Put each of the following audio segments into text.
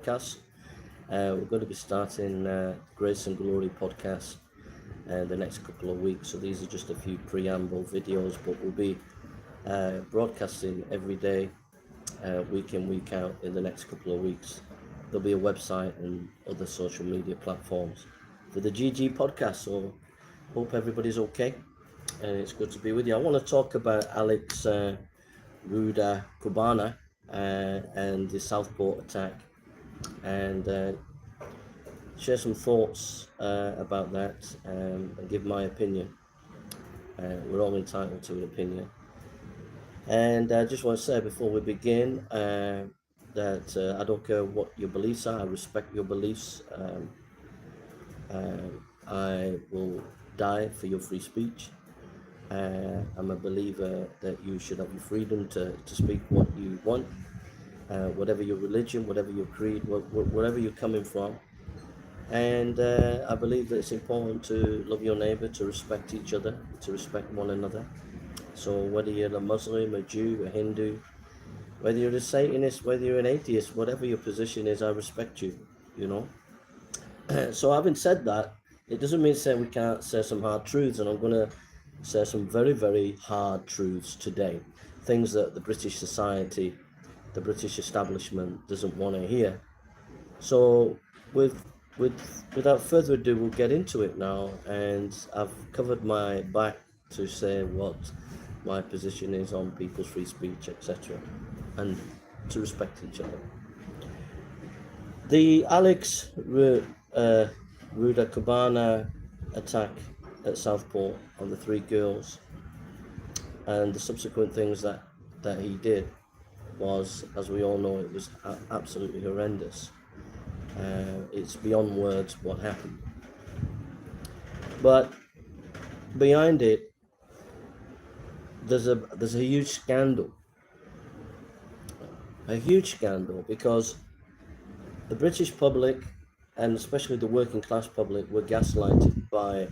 podcast. We're going to be starting Grace and Glory podcast the next couple of weeks. So these are just a few preamble videos, but we'll be broadcasting every day, week in, week out in the next couple of weeks. There'll be a website and other social media platforms for the GG podcast. So hope everybody's okay. And it's good to be with you. I want to talk about Alex Rudakubana and the Southport attack, and share some thoughts about that, and give my opinion. We're all entitled to an opinion. And I just want to say before we begin that I don't care what your beliefs are, I respect your beliefs. I will die for your free speech. I'm a believer that you should have your freedom to speak what you want, whatever your religion, whatever your creed, wherever you're coming from. And I believe that it's important to love your neighbor, to respect each other, to respect one another. So whether you're a Muslim, a Jew, a Hindu, whether you're a Satanist, whether you're an atheist, whatever your position is, I respect you, you know. So having said that, it doesn't mean say we can't say some hard truths, and I'm going to say some very, very hard truths today. Things that the British society, the British establishment doesn't want to hear. So without further ado, we'll get into it now, and I've covered my back to say what my position is on people's free speech, etc., and to respect each other. The Alex Rudakubana attack at Southport on the three girls and the subsequent things that he did was, as we all know, it was absolutely horrendous. It's beyond words what happened. But behind it, there's a huge scandal. A huge scandal, because the British public, and especially the working class public, were gaslighted by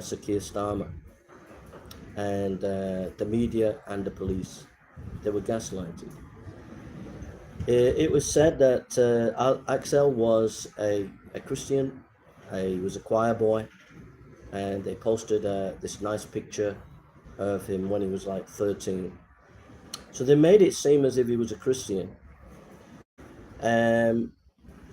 Sir Keir Starmer, and the media and the police. They were gaslighted. It was said that Axel was a Christian. He was a choir boy, and they posted this nice picture of him when he was like 13. So they made it seem as if he was a Christian. And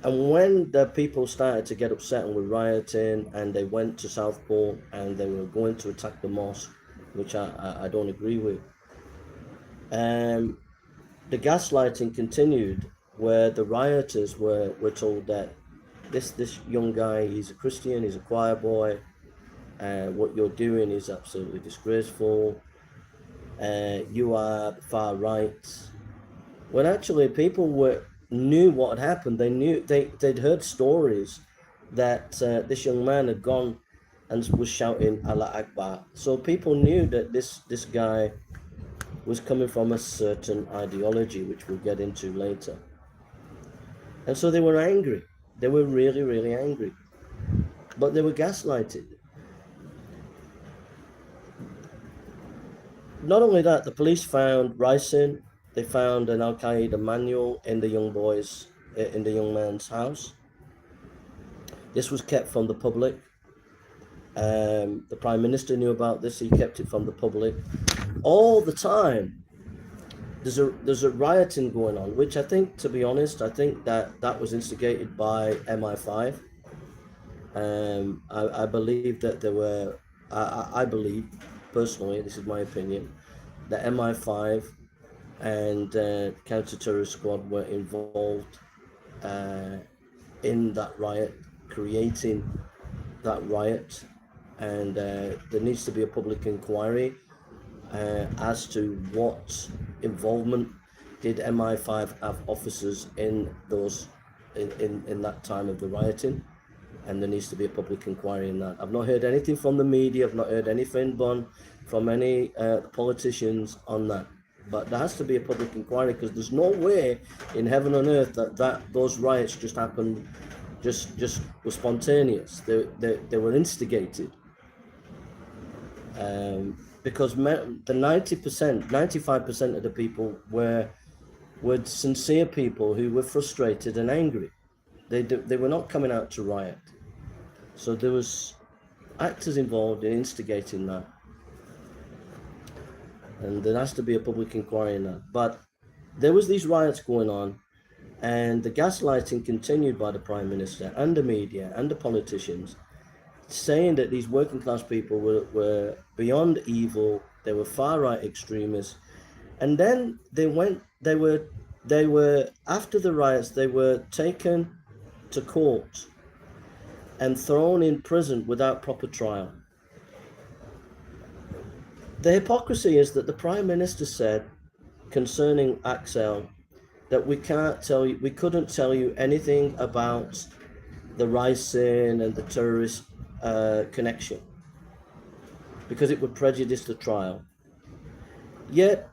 when the people started to get upset and were rioting, and they went to Southport and they were going to attack the mosque, which I don't agree with, the gaslighting continued, where the rioters were told that this young guy, he's a Christian, he's a choir boy, and what you're doing is absolutely disgraceful. You are far right. When actually people knew what had happened. They'd heard stories that this young man had gone and was shouting Allah Akbar. So people knew that this guy was coming from a certain ideology, which we'll get into later. And so they were angry. They were really, really angry. But they were gaslighted. Not only that, the police found ricin. They found an Al-Qaeda manual in the young man's house. This was kept from the public. The Prime Minister knew about this. He kept it from the public. All the time, there's a rioting going on, which I think, to be honest, I think that was instigated by MI5. I believe that there were, I believe, personally, this is my opinion, that MI5 and counter-terrorist squad were involved in that riot, creating that riot, and there needs to be a public inquiry as to what involvement did MI5 have officers in those in that time of the rioting, and there needs to be a public inquiry in that. I've not heard anything from the media. I've not heard anything from any politicians on that. But there has to be a public inquiry, because there's no way in heaven and earth that those riots just happened, just were spontaneous. They were instigated. Because the 90%, 95% of the people were were sincere people who were frustrated and angry. They were not coming out to riot. So there was actors involved in instigating that. And there has to be a public inquiry in that. But there was these riots going on, and the gaslighting continued by the Prime Minister and the media and the politicians, saying that these working class people were beyond evil, they were far right extremists. And then they were after the riots, they were taken to court and thrown in prison without proper trial. The hypocrisy is that the Prime Minister said concerning Axel that we couldn't tell you anything about the ricin and the terrorist connection because it would prejudice the trial. Yet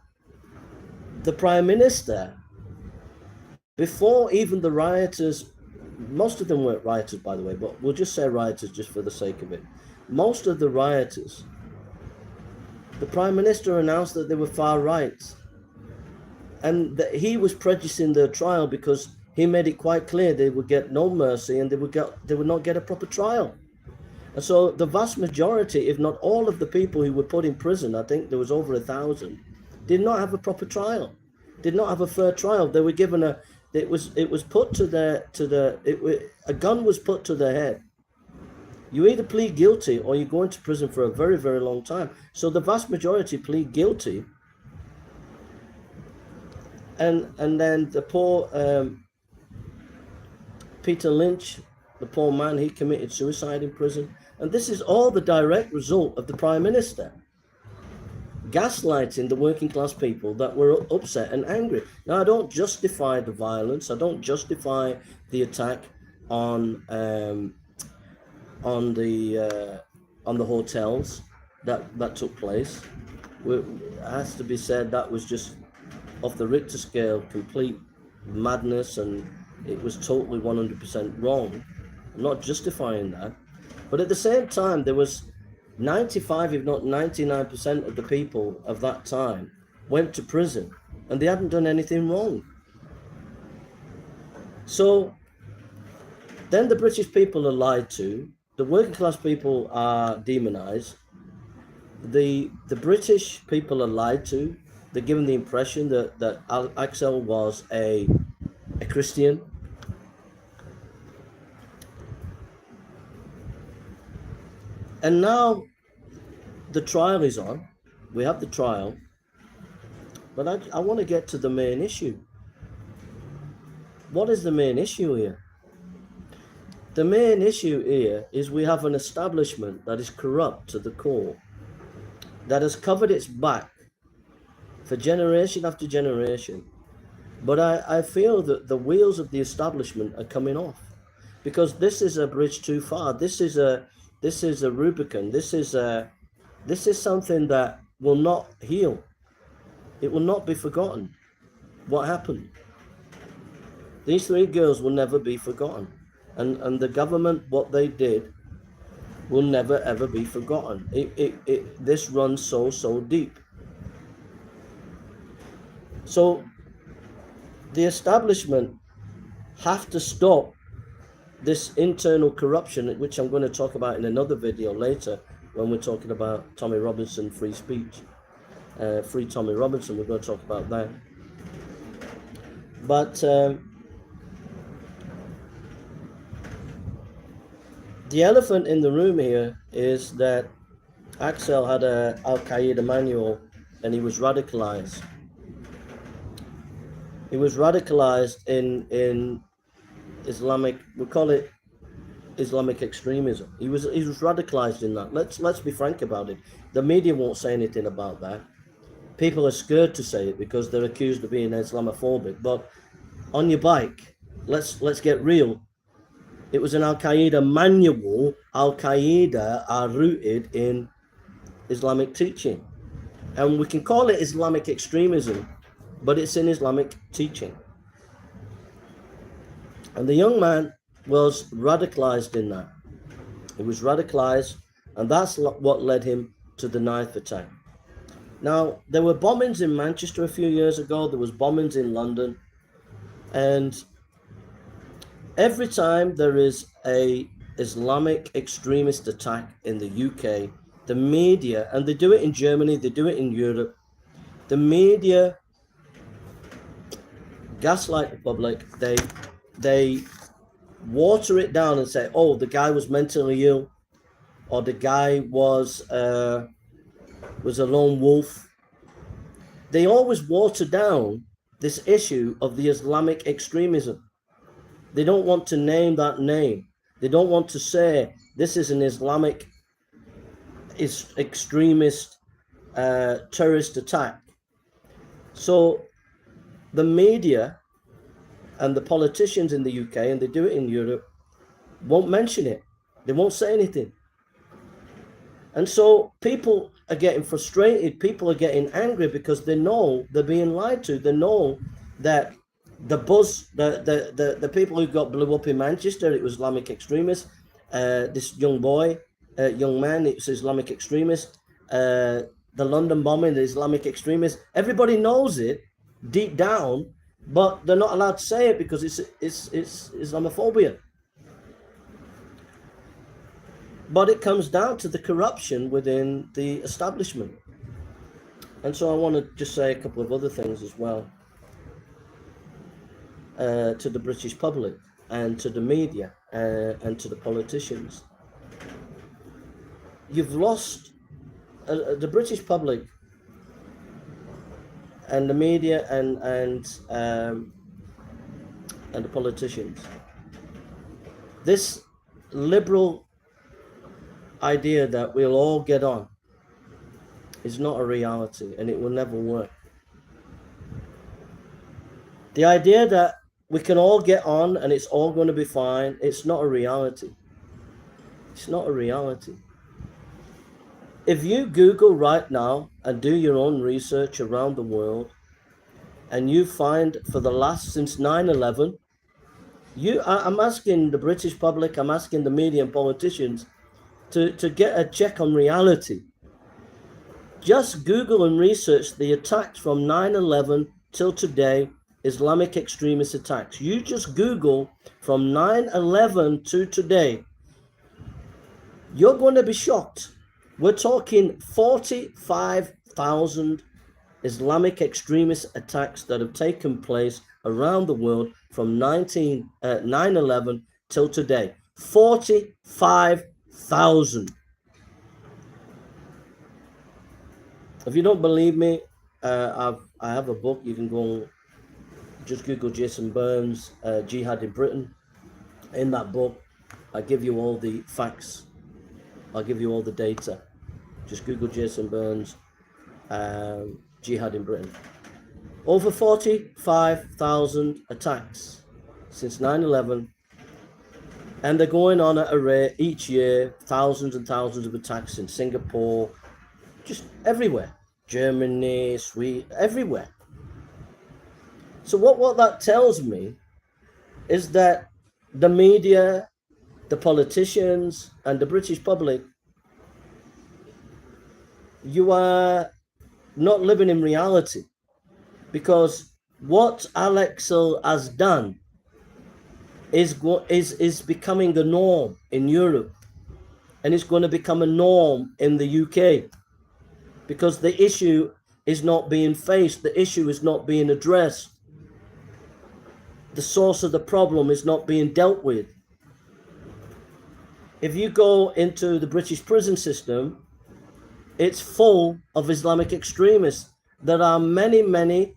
the Prime Minister, before even the rioters, most of them weren't rioters, by the way, but we'll just say rioters just for the sake of it. Most of the rioters, the Prime Minister announced that they were far right, and that he was prejudicing their trial because he made it quite clear they would get no mercy and they would not get a proper trial. And so the vast majority, if not all of the people who were put in prison, I think there was over 1,000, did not have a proper trial, did not have a fair trial. They were given a gun was put to their head. You either plead guilty or you go into prison for a very, very long time. So the vast majority plead guilty. And then the poor Peter Lynch, the poor man, he committed suicide in prison. And this is all the direct result of the Prime Minister gaslighting the working class people that were upset and angry. Now, I don't justify the violence. I don't justify the attack on the hotels that took place. It has to be said that was just off the Richter scale, complete madness, and it was totally 100% wrong. I'm not justifying that, but at the same time, there was 95, if not 99% of the people of that time went to prison and they hadn't done anything wrong. So then the British people are lied to, the working class people are demonized, the British people are lied to, they're given the impression that Axel was a Christian. And now the trial is on. We have the trial. But I want to get to the main issue. What is the main issue here? The main issue here is we have an establishment that is corrupt to the core, that has covered its back for generation after generation. But I feel that the wheels of the establishment are coming off, because this is a bridge too far. This is a Rubicon. This is something that will not heal. It will not be forgotten. What happened? These 3 girls will never be forgotten. And the government, what they did, will never ever be forgotten. This runs so deep. So the establishment have to stop this internal corruption, which I'm going to talk about in another video later when we're talking about Tommy Robinson free speech. Free Tommy Robinson, we're going to talk about that. But the elephant in the room here is that Axel had a Al-Qaeda manual and he was radicalized. He was radicalized in Islamic, we call it Islamic extremism. He was radicalized in that. Let's be frank about it. The media won't say anything about that. People are scared to say it because they're accused of being Islamophobic. But on your bike, let's get real. It was an Al-Qaeda manual. Al-Qaeda are rooted in Islamic teaching. And we can call it Islamic extremism, but it's in Islamic teaching. And the young man was radicalized in that. He was radicalized, and that's what led him to the knife attack. Now, there were bombings in Manchester a few years ago. There was bombings in London. And every time there is a Islamic extremist attack in the UK, the media, and they do it in Germany, they do it in Europe, the media gaslight the public. They water it down and say, oh, the guy was mentally ill, or the guy was a lone wolf. They always water down this issue of the Islamic extremism. They don't want to name that name. They don't want to say this is an Islamic extremist terrorist attack. So the media and the politicians in the UK, and they do it in Europe, won't mention it. They won't say anything. And so people are getting frustrated. People are getting angry because they know they're being lied to. They know that the buzz, the people who got blew up in Manchester, it was Islamic extremists. This young man, it's Islamic extremist. The London bombing, the Islamic extremist. Everybody knows it deep down, but they're not allowed to say it because it's Islamophobia. But it comes down to the corruption within the establishment. And so I want to just say a couple of other things as well to the British public and to the media and to the politicians. You've lost the British public and the media and the politicians. This liberal idea that we'll all get on is not a reality, and it will never work. The idea that we can all get on and it's all going to be fine, it's not a reality. It's not a reality. If you Google right now and do your own research around the world, and you find for the last, since 9/11, I'm asking the British public, I'm asking the media and politicians to get a check on reality. Just Google and research the attacks from 9/11 till today, Islamic extremist attacks. You just Google from 9/11 to today. You're going to be shocked. We're talking 45,000 Islamic extremist attacks that have taken place around the world from 9/11 till today. 45,000. If you don't believe me, I have a book. You can go just Google Jason Burns, Jihad in Britain. In that book, I give you all the facts. I'll give you all the data. Just Google Jason Burns, Jihad in Britain. Over 45,000 attacks since 9/11. And they're going on at a rate each year, thousands and thousands of attacks in Singapore, just everywhere. Germany, Sweden, everywhere. So what that tells me is that the media, the politicians, and the British public, you are not living in reality, because what Axel has done is becoming the norm in Europe, and it's going to become a norm in the UK, because the issue is not being faced, the issue is not being addressed, the source of the problem is not being dealt with. If you go into the British prison system, it's full of Islamic extremists. There are many, many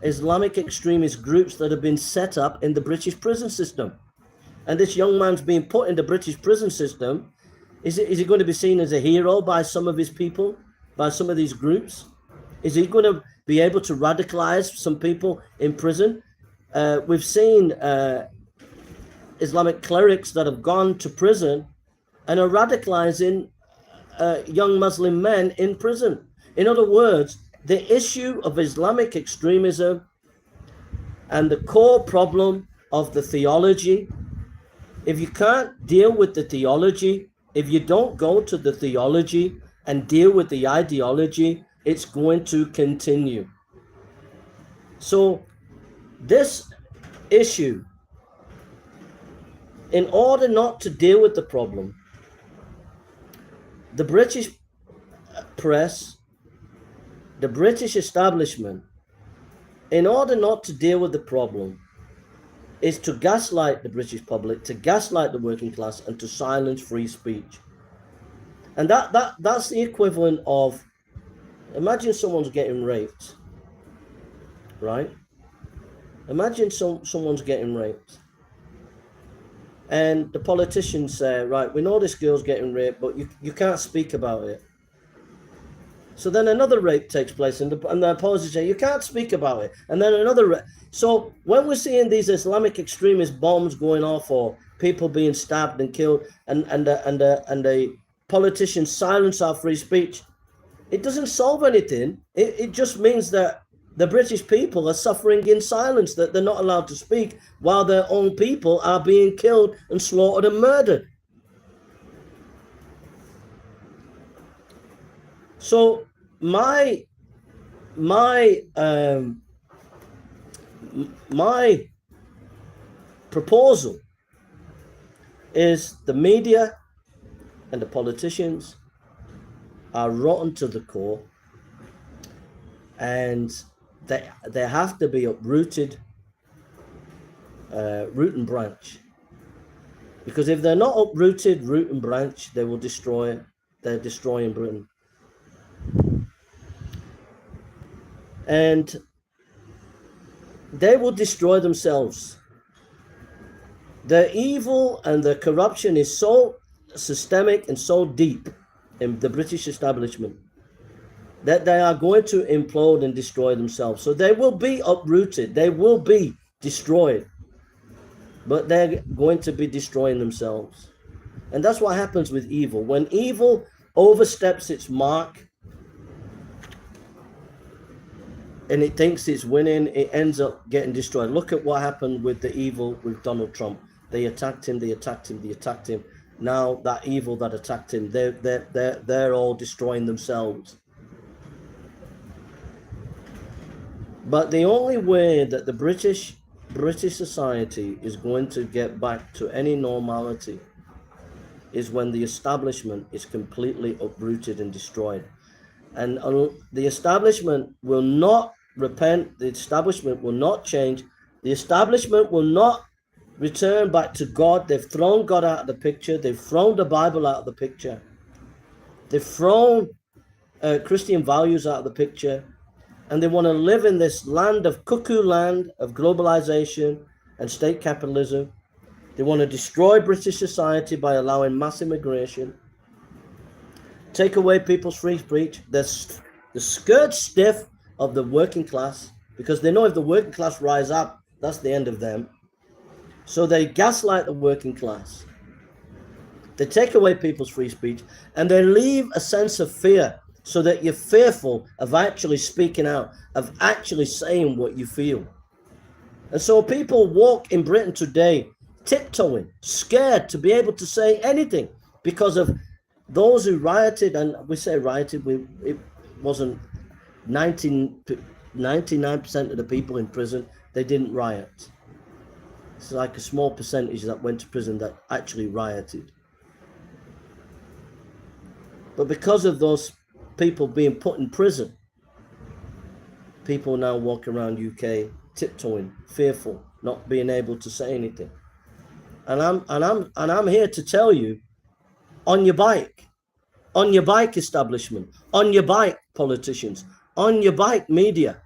Islamic extremist groups that have been set up in the British prison system. And this young man's being put in the British prison system. Is he going to be seen as a hero by some of his people, by some of these groups? Is he going to be able to radicalize some people in prison? We've seen Islamic clerics that have gone to prison and are radicalizing young Muslim men in prison. In other words, the issue of Islamic extremism and the core problem of the theology, if you can't deal with the theology, if you don't go to the theology and deal with the ideology, It's going to continue. So this issue, in order not to deal with the problem, the British press, the British establishment, in order not to deal with the problem, is to gaslight the British public, to gaslight the working class, and to silence free speech. And that's the equivalent of, imagine someone's getting raped, right? Imagine someone's getting raped. And the politicians say, right, we know this girl's getting raped, but you can't speak about it. So then another rape takes place, and the politicians say, you can't speak about it. And then another rape. So when we're seeing these Islamic extremist bombs going off, or people being stabbed and killed, and the politicians silence our free speech, it doesn't solve anything. It just means that the British people are suffering in silence, that they're not allowed to speak, while their own people are being killed and slaughtered and murdered. So my proposal is the media and the politicians are rotten to the core, and they have to be uprooted, root and branch. Because if they're not uprooted, root and branch, they will destroy. They're destroying Britain. And they will destroy themselves. The evil and the corruption is so systemic and so deep in the British establishment that they are going to implode and destroy themselves. So they will be uprooted, they will be destroyed, but they're going to be destroying themselves. And that's what happens with evil. When evil oversteps its mark and it thinks it's winning, it ends up getting destroyed. Look at what happened with the evil with Donald Trump. They attacked him, they attacked him, they attacked him. Now that evil that attacked him, they're all destroying themselves. But the only way that the British society is going to get back to any normality is when the establishment is completely uprooted and destroyed. And the establishment will not repent, the establishment will not change, the establishment will not return back to God. They've thrown God out of the picture, they've thrown the Bible out of the picture, they've thrown Christian values out of the picture, and they want to live in this land of cuckoo land of globalization and state capitalism. They want to destroy British society by allowing mass immigration, take away people's free speech. They're scared stiff of the working class, because they know if the working class rise up, that's the end of them. So they gaslight the working class. They take away people's free speech, and they leave a sense of fear, so that you're fearful of actually speaking out, of actually saying what you feel. And so people walk in Britain today tiptoeing, scared to be able to say anything, because of those who rioted. And we say rioted, it wasn't 99% of the people in prison, they didn't riot. It's like a small percentage that went to prison that actually rioted. But because of those people being put in prison, people now walk around UK tiptoeing, fearful, not being able to say anything. And I'm here to tell you, on your bike establishment, on your bike politicians, on your bike media,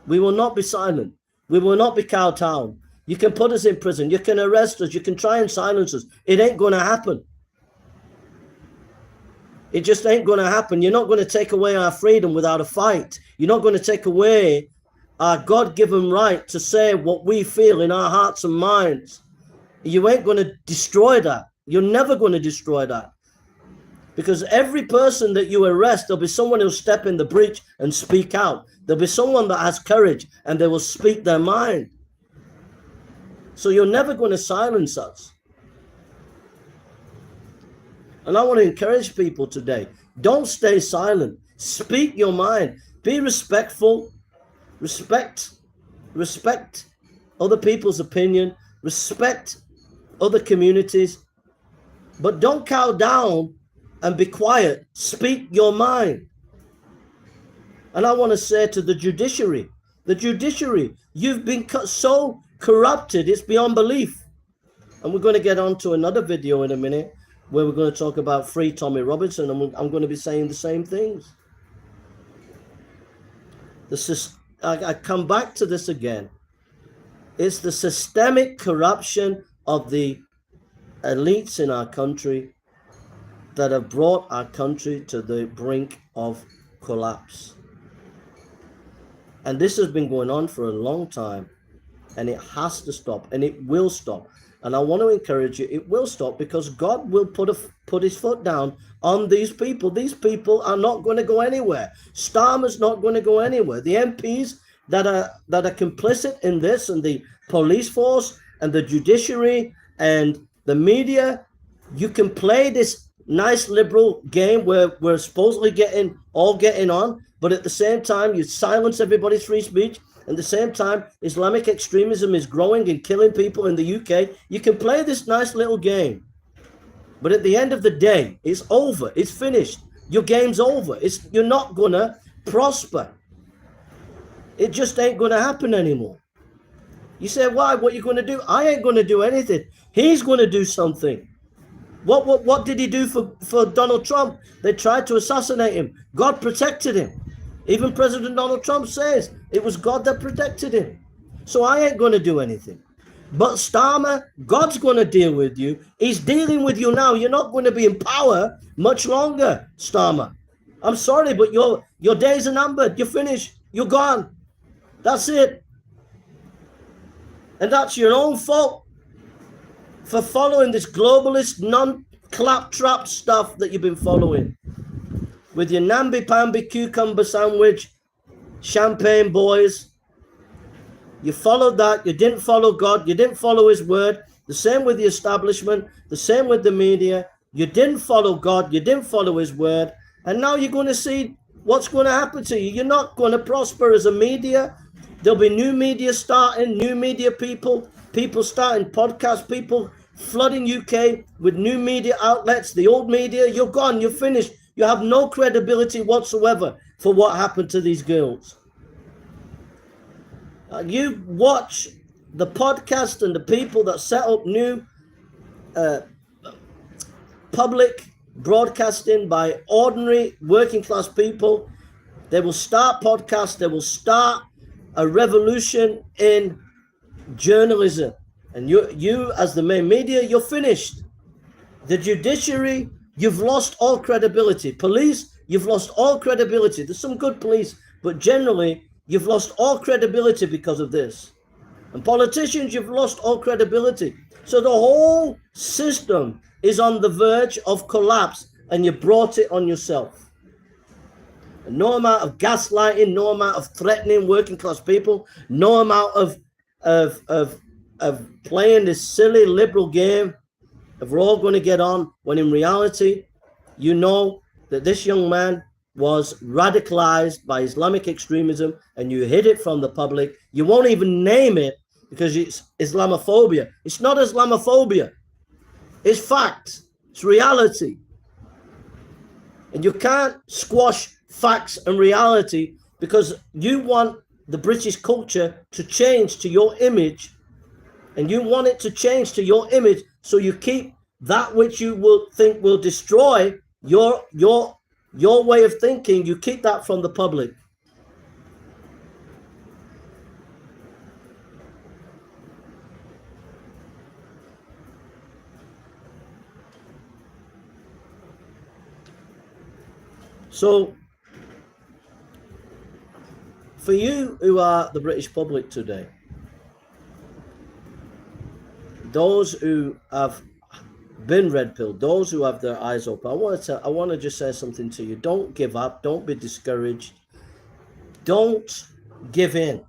we will not be silent. We will not be kowtowed. You can put us in prison, you can arrest us, you can try and silence us. It ain't going to happen. It just ain't going to happen. You're not going to take away our freedom without a fight. You're not going to take away our God-given right to say what we feel in our hearts and minds. You ain't going to destroy that. You're never going to destroy that. Because every person that you arrest, there'll be someone who'll step in the breach and speak out. There'll be someone that has courage and they will speak their mind. So you're never going to silence us. And I want to encourage people today, don't stay silent. Speak your mind. Be respectful. Respect other people's opinion. Respect other communities. But don't cow down and be quiet. Speak your mind. And I want to say to the judiciary, you've been so corrupted, it's beyond belief. And we're going to get on to another video in a minute where we're going to talk about free Tommy Robinson, and I'm going to be saying the same things. I come back to this again. It's the systemic corruption of the elites in our country that have brought our country to the brink of collapse. And this has been going on for a long time, and it has to stop, and it will stop. And I want to encourage you, it will stop, because God will put his foot down on these people. These people are not going to go anywhere. Starmer's not going to go anywhere. The MPs that are complicit in this, and the police force and the judiciary and the media, you can play this nice liberal game where we're supposedly getting on, but at the same time you silence everybody's free speech. At the same time, Islamic extremism is growing and killing people in the UK. You can play this nice little game, but at the end of the day, it's over. It's finished. Your game's over. You're not gonna prosper. It just ain't gonna happen anymore. You say, why? What are you gonna do? I ain't gonna do anything. He's gonna do something. What did he do for Donald Trump? They tried to assassinate him. God protected him. Even President Donald Trump says it was God that protected him. So I ain't going to do anything. But Starmer, God's going to deal with you. He's dealing with you now. You're not going to be in power much longer, Starmer. I'm sorry, but your days are numbered. You're finished. You're gone. That's it. And that's your own fault for following this globalist, non-claptrap stuff that you've been following. With your namby-pamby cucumber sandwich, champagne boys. You followed that. You didn't follow God. You didn't follow his word. The same with the establishment. The same with the media. You didn't follow God. You didn't follow his word. And now you're going to see what's going to happen to you. You're not going to prosper as a media. There'll be new media starting, new media people starting podcasts, people flooding UK with new media outlets. The old media, you're gone. You're finished. You have no credibility whatsoever for what happened to these girls. You watch the podcast and the people that set up new public broadcasting by ordinary working class people. They will start podcasts. They will start a revolution in journalism. And you as the main media, you're finished. The judiciary, you've lost all credibility. Police, you've lost all credibility. There's some good police, but generally, you've lost all credibility because of this. And politicians, you've lost all credibility. So the whole system is on the verge of collapse, and you brought it on yourself. And no amount of gaslighting, no amount of threatening working class people, no amount of playing this silly liberal game if we're all going to get on, when in reality, you know that this young man was radicalized by Islamic extremism, and you hid it from the public. You won't even name it because it's Islamophobia. It's not Islamophobia. It's fact. It's reality. And you can't squash facts and reality because you want the British culture to change to your image, and you want it to change to your image. So you keep that which you will think will destroy your way of thinking. You keep that from the public. So for you who are the British public today, those who have been red-pilled, those who have their eyes open, I want to just say something to you. Don't give up. Don't be discouraged. Don't give in.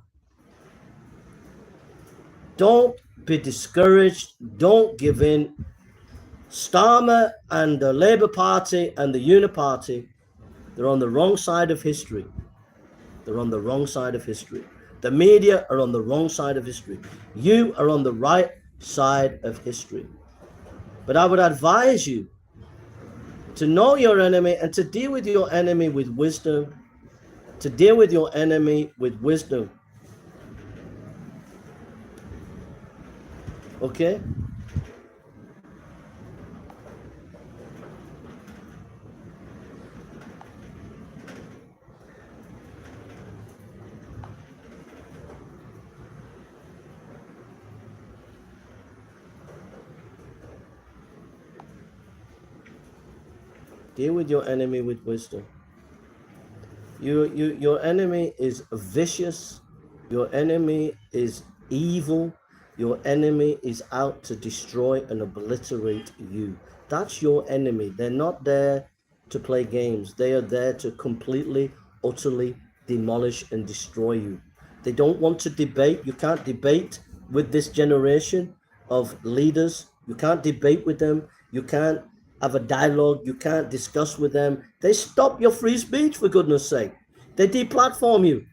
Don't be discouraged. Don't give in. Starmer and the Labour Party and the Uni Party They're on the wrong side of history. They're on the wrong side of history. The media are on the wrong side of history. You are on the right side of history. But I would advise you to know your enemy and to deal with your enemy with wisdom. To deal with your enemy with wisdom. Okay? Deal with your enemy with wisdom. Your enemy is vicious. Your enemy is evil. Your enemy is out to destroy and obliterate you. That's your enemy. They're not there to play games. They are there to completely, utterly demolish and destroy you. They don't want to debate. You can't debate with this generation of leaders. You can't debate with them. You can't have a dialogue. You can't discuss with them. They stop your free speech, for goodness sake. They deplatform you.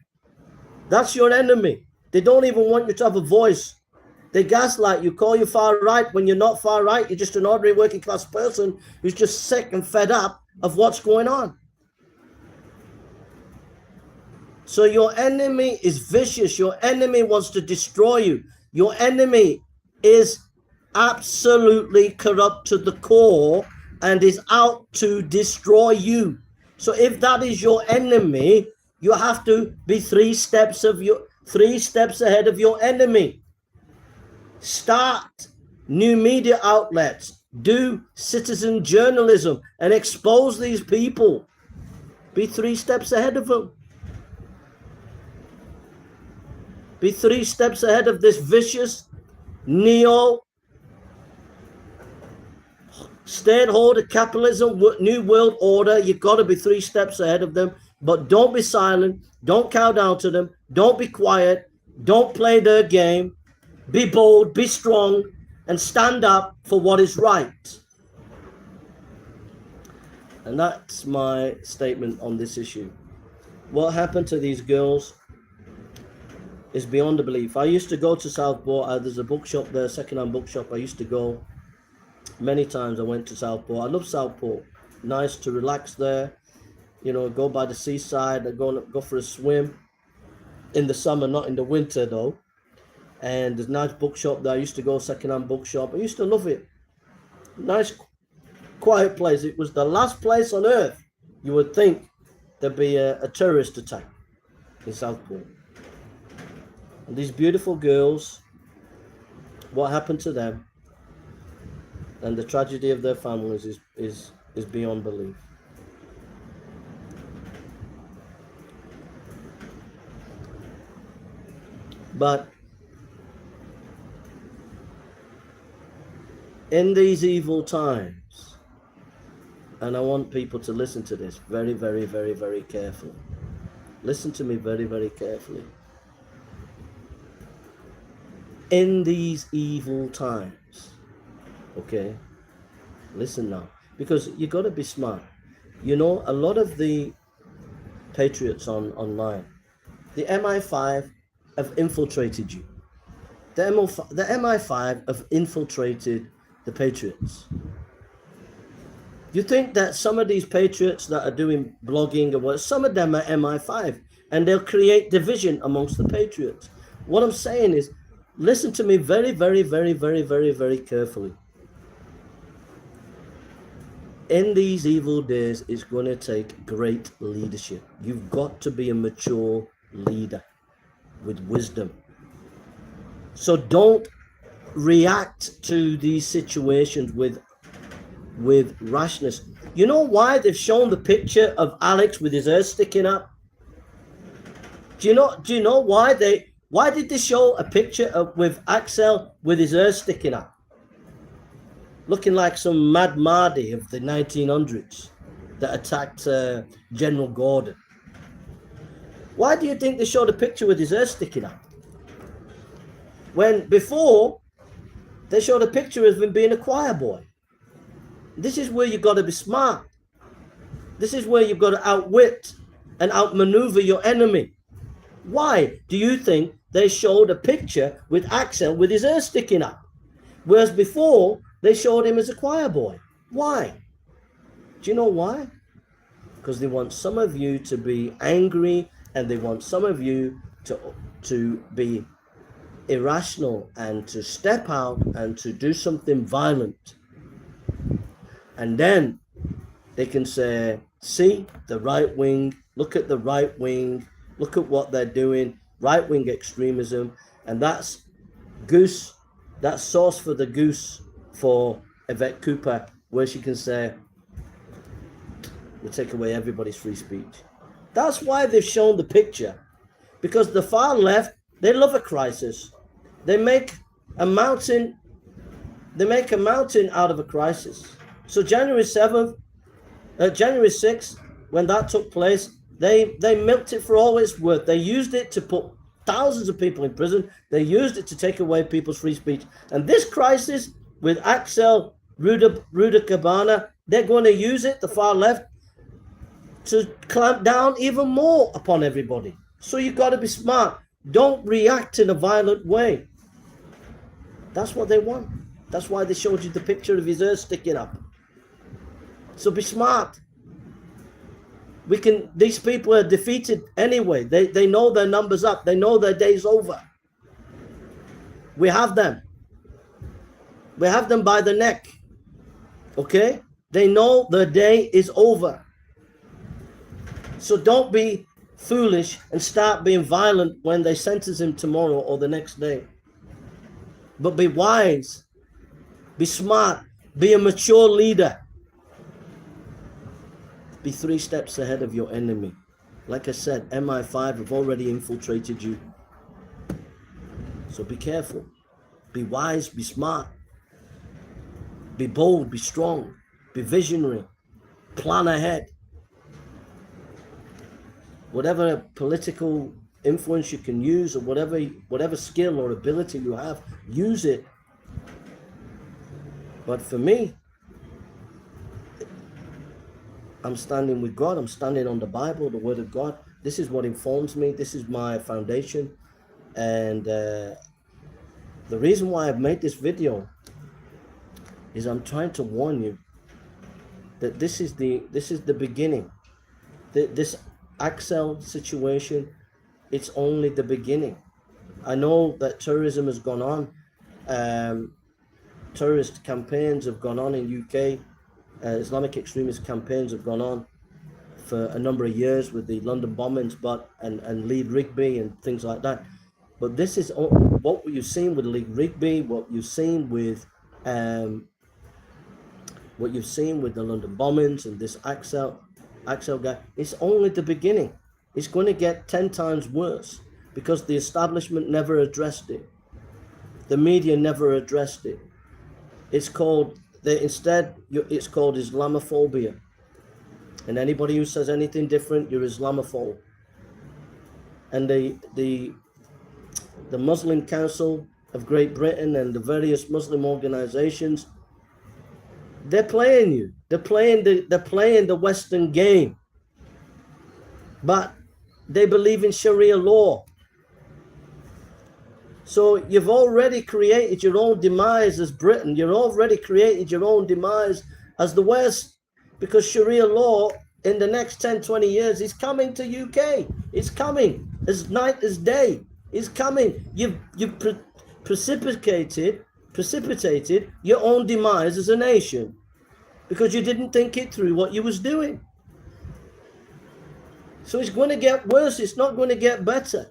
That's your enemy. They don't even want you to have a voice. They gaslight you, call you far right when you're not far right. You're just an ordinary working class person who's just sick and fed up of what's going on. So your enemy is vicious. Your enemy wants to destroy you. Your enemy is absolutely corrupt to the core and is out to destroy you. So if that is your enemy, you have to be 3 steps ahead of your enemy. Start new media outlets, do citizen journalism and expose these people. Be 3 steps ahead of them. Be 3 steps ahead of this vicious neo state-holder capitalism, new world order. You've got to be 3 steps ahead of them. But don't be silent. Don't cow down to them. Don't be quiet. Don't play their game. Be bold, be strong, and stand up for what is right. And that's my statement on this issue. What happened to these girls is beyond the belief. I used to go to Southport. There's a bookshop there, second-hand bookshop. I used to go many times. I went to Southport. I love Southport. Nice to relax there. You know, go by the seaside. Go for a swim in the summer, not in the winter though. And there's a nice bookshop there. I used to go, second-hand bookshop. I used to love it. Nice, quiet place. It was the last place on earth you would think there'd be a terrorist attack in Southport. And these beautiful girls, what happened to them and the tragedy of their families is beyond belief. But in these evil times, and I want people to listen to this very, very, very, very carefully. Listen to me very, very carefully. In these evil times, okay, listen now, because you got to be smart. You know, a lot of the patriots online, the MI5 have infiltrated you. The MI5 have infiltrated the patriots. You think that some of these patriots that are doing blogging or what, some of them are MI5 and they'll create division amongst the patriots. What I'm saying is, listen to me very, very, very, very, very, very carefully. In these evil days, it's going to take great leadership. You've got to be a mature leader with wisdom. So don't react to these situations with rashness. You know why they've shown the picture of Alex with his hair sticking up? Do you know why did they show a picture with Axel with his hair sticking up? Looking like some mad Mahdi of the 1900s that attacked General Gordon. Why do you think they showed a picture with his hair sticking up? When before, they showed a picture of him being a choir boy. This is where you got to be smart. This is where you've got to outwit and outmaneuver your enemy. Why do you think they showed a picture with Axel with his ear sticking up, whereas before they showed him as a choir boy? Why? Do you know why? Because they want some of you to be angry, and they want some of you to be irrational and to step out and to do something violent. And then they can say, see, the right wing, look at the right wing, look at what they're doing, right wing extremism. And that's sauce for the goose for Yvette Cooper, where she can say, we'll take away everybody's free speech. That's why they've shown the picture, because the far left, they love a crisis. They make a mountain out of a crisis. So January 6th, when that took place, they milked it for all it's worth. They used it to put thousands of people in prison. They used it to take away people's free speech. And this crisis with Axel, Rudakubana, they're going to use it, the far left, to clamp down even more upon everybody. So you've got to be smart. Don't react in a violent way. That's what they want. That's why they showed you the picture of his ear sticking up. So be smart. These people are defeated anyway. They know their number's up. They know their day's over. We have them. We have them by the neck. Okay? They know their day is over. So don't be foolish and start being violent when they sentence him tomorrow or the next day. But be wise. Be smart. Be a mature leader. Be 3 steps ahead of your enemy. Like I said, MI5 have already infiltrated you. So be careful. Be wise. Be smart. Be bold. Be strong. Be visionary. Plan ahead. Whatever political influence you can use, or whatever skill or ability you have, use it. But for me, I'm standing with God. I'm standing on the Bible, the Word of God. This is what informs me. This is my foundation. And the reason why I've made this video is I'm trying to warn you that this is the beginning. This Axel situation, it's only the beginning. I know that terrorism has gone on. Terrorist campaigns have gone on in UK. Islamic extremist campaigns have gone on for a number of years with the London bombings, and Lee Rigby and things like that. But this is what you've seen with Lee Rigby, what you've seen with the London bombings and this Axel guy. It's only the beginning. It's going to get 10 times worse because the establishment never addressed it. The media never addressed it. It's called Islamophobia. And anybody who says anything different, you're Islamophobe. And the Muslim Council of Great Britain and the various Muslim organizations, they're playing you. They're playing the Western game. But they believe in Sharia law. So you've already created your own demise as Britain. You've already created your own demise as the West, because Sharia law in the next 10, 20 years is coming to UK. It's coming as night as day. It's coming. You've precipitated your own demise as a nation because you didn't think it through what you was doing. So it's going to get worse. It's not going to get better.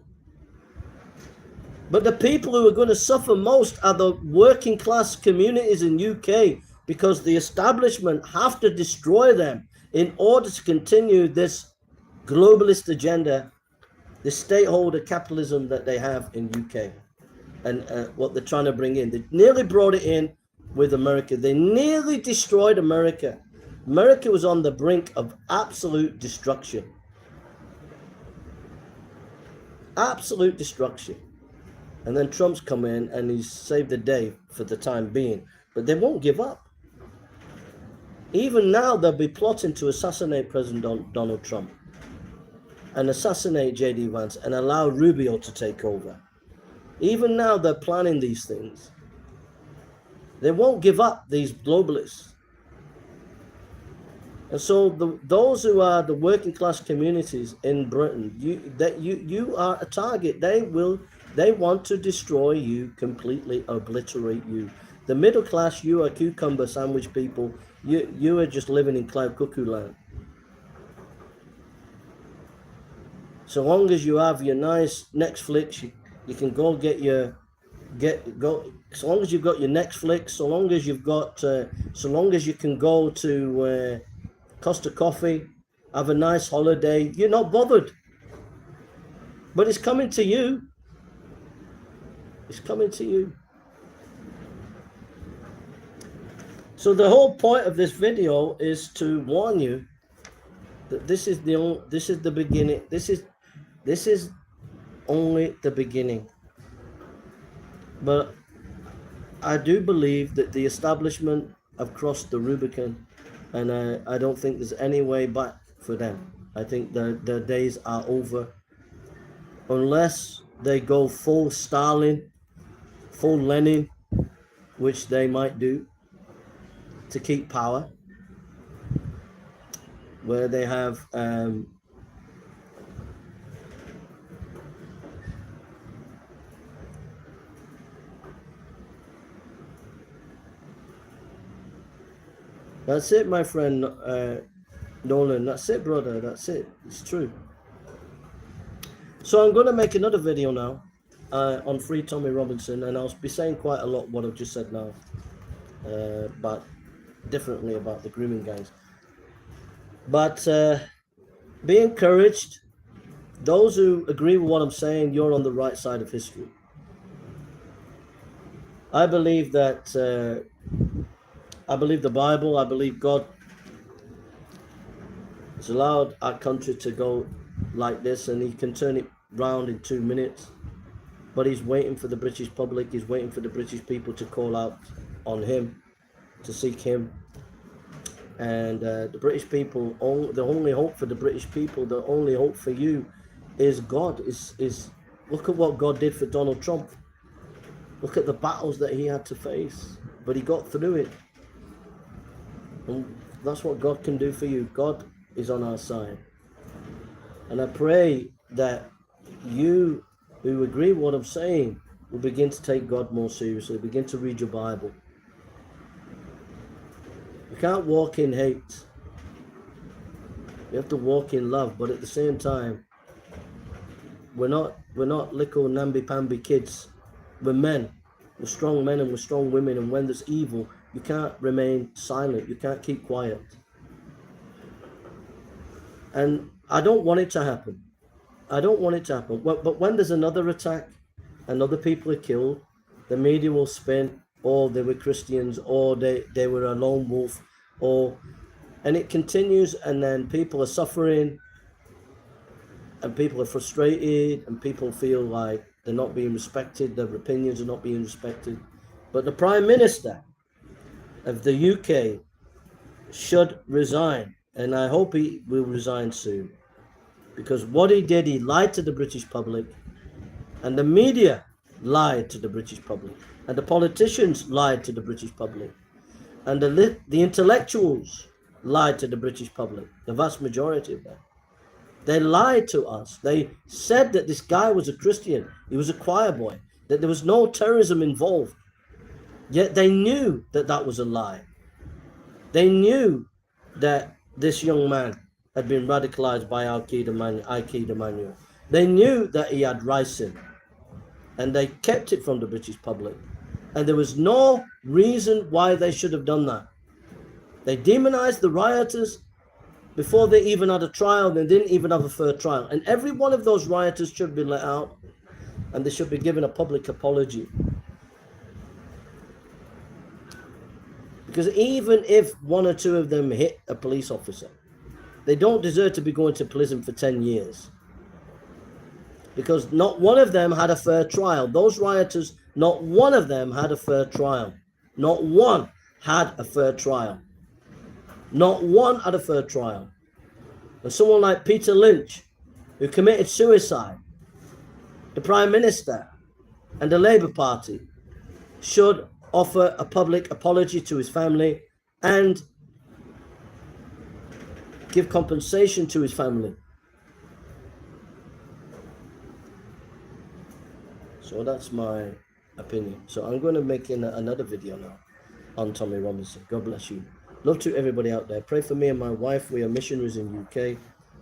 But the people who are going to suffer most are the working class communities in UK, because the establishment have to destroy them in order to continue this globalist agenda, the stakeholder capitalism that they have in UK, and what they're trying to bring in. They nearly brought it in with America. They nearly destroyed America. America was on the brink of absolute destruction. Absolute destruction. And then Trump's come in and he's saved the day for the time being. But they won't give up. Even now, they'll be plotting to assassinate President Donald Trump and assassinate J.D. Vance and allow Rubio to take over. Even now, they're planning these things. They won't give up, these globalists. And so those who are the working class communities in Britain, you are a target. They want to destroy you, completely obliterate you. The middle class, you are cucumber sandwich people. You are just living in cloud cuckoo land. So long as you have your nice Netflix, you can go so long as you've got your Netflix, so long as you can go to Costa Coffee, have a nice holiday, you're not bothered. But it's coming to you. It's coming to you. So the whole point of this video is to warn you that this is the beginning. This is only the beginning. But I do believe that the establishment have crossed the Rubicon, and I don't think there's any way back for them. I think their days are over, unless they go full Stalin, full Lenin, which they might do to keep power, where they have that's it, my friend Nolan. That's it, brother. That's it. It's true. So I'm going to make another video now on Free Tommy Robinson, and I'll be saying quite a lot what I've just said now, but differently about the grooming gangs. But be encouraged. Those who agree with what I'm saying, you're on the right side of history. I believe that I believe the Bible. I believe God has allowed our country to go like this, and he can turn it round in 2 minutes. But he's waiting for the British public. He's waiting for the British people to call out on him, to seek him. And the British people, the only hope for the British people, the only hope for you is God. Is look at what God did for Donald Trump. Look at the battles that he had to face, but he got through it. And that's what God can do for you. God is on our side. And I pray that you who agree with what I'm saying will begin to take God more seriously, begin to read your Bible. You can't walk in hate. You have to walk in love, but at the same time, we're not little namby-pamby kids. We're men. We're strong men and we're strong women, and when there's evil, you can't remain silent. You can't keep quiet. And I don't want it to happen. I don't want it to happen. But when there's another attack and other people are killed, the media will spin, or they were Christians, or they were a lone wolf, and it continues, and then people are suffering, and people are frustrated, and people feel like they're not being respected, their opinions are not being respected. But the Prime Minister of the UK should resign, and I hope he will resign soon, because what he did, he lied to the British public, and the media lied to the British public, and the politicians lied to the British public, and the intellectuals lied to the British public, the vast majority of them. They lied to us. They said that this guy was a Christian, he was a choir boy, that there was no terrorism involved. Yet they knew that that was a lie. They knew that this young man had been radicalized by Al-Qaeda Manual. They knew that he had ricin, and they kept it from the British public. And there was no reason why they should have done that. They demonized the rioters before they even had a trial. They didn't even have a fair trial. And every one of those rioters should be let out, and they should be given a public apology. Because even if one or two of them hit a police officer, they don't deserve to be going to prison for 10 years. Because not one of them had a fair trial. Those rioters, not one of them had a fair trial. Not one had a fair trial. Not one at a fair trial. And someone like Peter Lynch, who committed suicide, the Prime Minister and the Labour Party should offer a public apology to his family and give compensation to his family. So that's my opinion. So I'm going to make another video now on Tommy Robinson. God bless you. Love to everybody out there. Pray for me and my wife. We are missionaries in UK.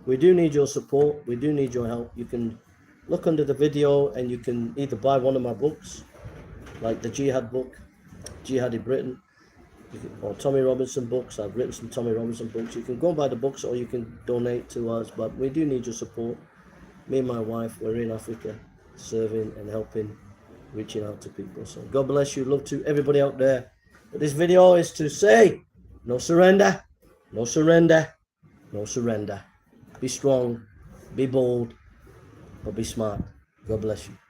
We do need your support. We do need your help. You can look under the video and you can either buy one of my books, like the Jihad book, Jihad in Britain, or Tommy Robinson books. I've written some Tommy Robinson books. You can go and buy the books or you can donate to us, but we do need your support. Me and my wife, we're in Africa serving and helping, reaching out to people. So God bless you. Love to everybody out there. But this video is to say, no surrender, no surrender, no surrender. Be strong, be bold, but be smart. God bless you.